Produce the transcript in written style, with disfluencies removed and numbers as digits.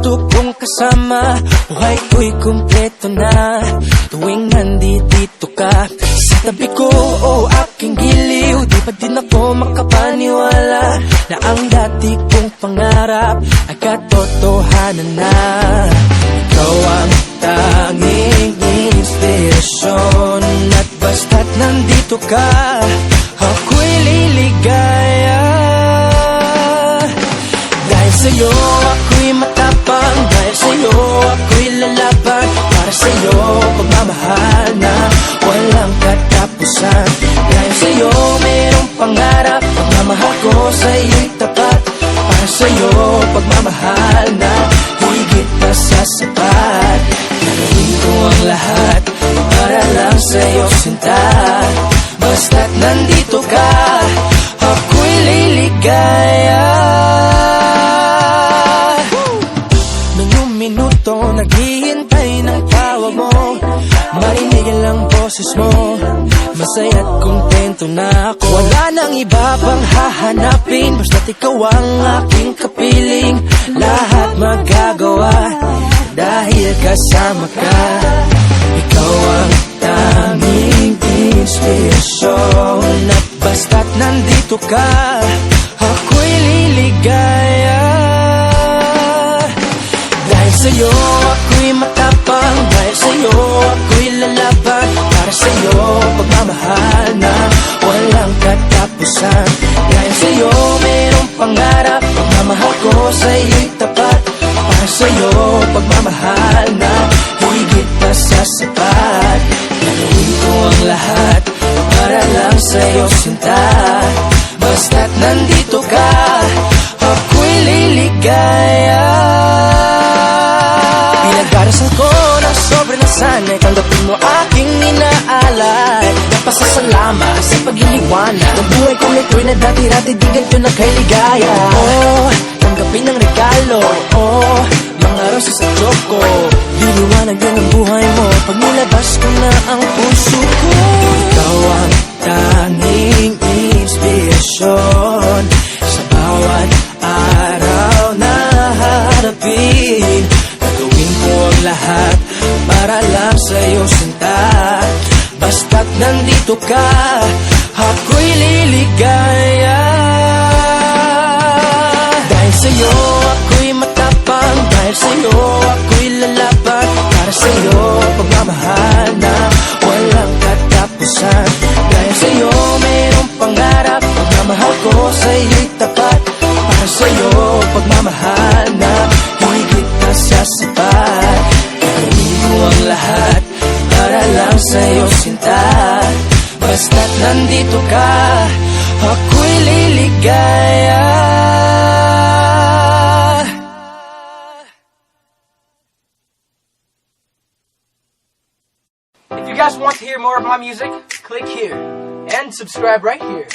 gusto kong kasama. Buhay ko'y kumpleto na tuwing nandito ka sa tabi ko o aking giliw. Di pa din ako makapaniwala na ang dati kong pangarap ay katotohanan na. Ikaw ang tanging inspirasyon, at basta't nandito ka, ako'y liligaya. Dahil sa'yo ako'y matapang, dahil sa'yo ako'y lalaban. Para sa'yo pagmamahal na walang katapusan. Dahil sa'yo mayroong pangarap, pagmamahal ko sa'yo'y tapat. Para sa'yo pagmamahal na higit pa sa sapat. Gagawin ko ang lahat para lang sa'yo sinta. Basta't nandito ka, ako'y liligaya. Minuto naghihintay ng tawag mo, marinig lang boses mo, masaya't kontento na ako. Wala nang iba pang hahanapin, basta't ikaw ang aking kapiling. Lahat magagawa dahil kasama ka. Ikaw ang tanging inspirasyon, at basta't nandito ka, ako'y liligaya. Dahil sa'yo ako'y matapang, dahil sa'yo ako'y lalaban. Para sa'yo pagmamahal na walang katapusan. Dahil sa'yo mayroong pangarap, pagmamahal ko sa'yo'y tapat. Para sa'yo pagmamahal na higit pa sa sapat. Gagawin ko ang lahat para lang sa'yo sinta. Basta't nandito ka, ako'y liligaya. Pinagdarasal ko ng sobrang nasanay, tanggapin mo aking inaalay. Napasasalamat sa pagliliwanag ng buhay kong ito'y na dati-dati di ganito na kay ligaya. Oh, tanggapin ang regalo, oh, mga roses at choco. Liliwanag din ang buhay mo pag nilabas ko na ang puso ko. Ikaw ang tanging inspirasyon sa bawat araw na harapin. Gagawin ko ang lahat para lang sa'yo sinta. Basta't nandito ka, ako'y liligaya. Dahil sa'yo ako'y matapang, dahil sa'yo ako'y lalaban. Para sa'yo pagmamahal na walang katapusan. Dahil sa'yo mayroong pangarap, pagmamahal ko sa'yo'y tapat. Para sa'yo pagmamahal na higit na sa sapat. Gagawin ko ang lahat para lang sa'yo sinta. Basta't nandito ka, ako'y liligaya. If you guys want to hear more of my music, click here and subscribe right here.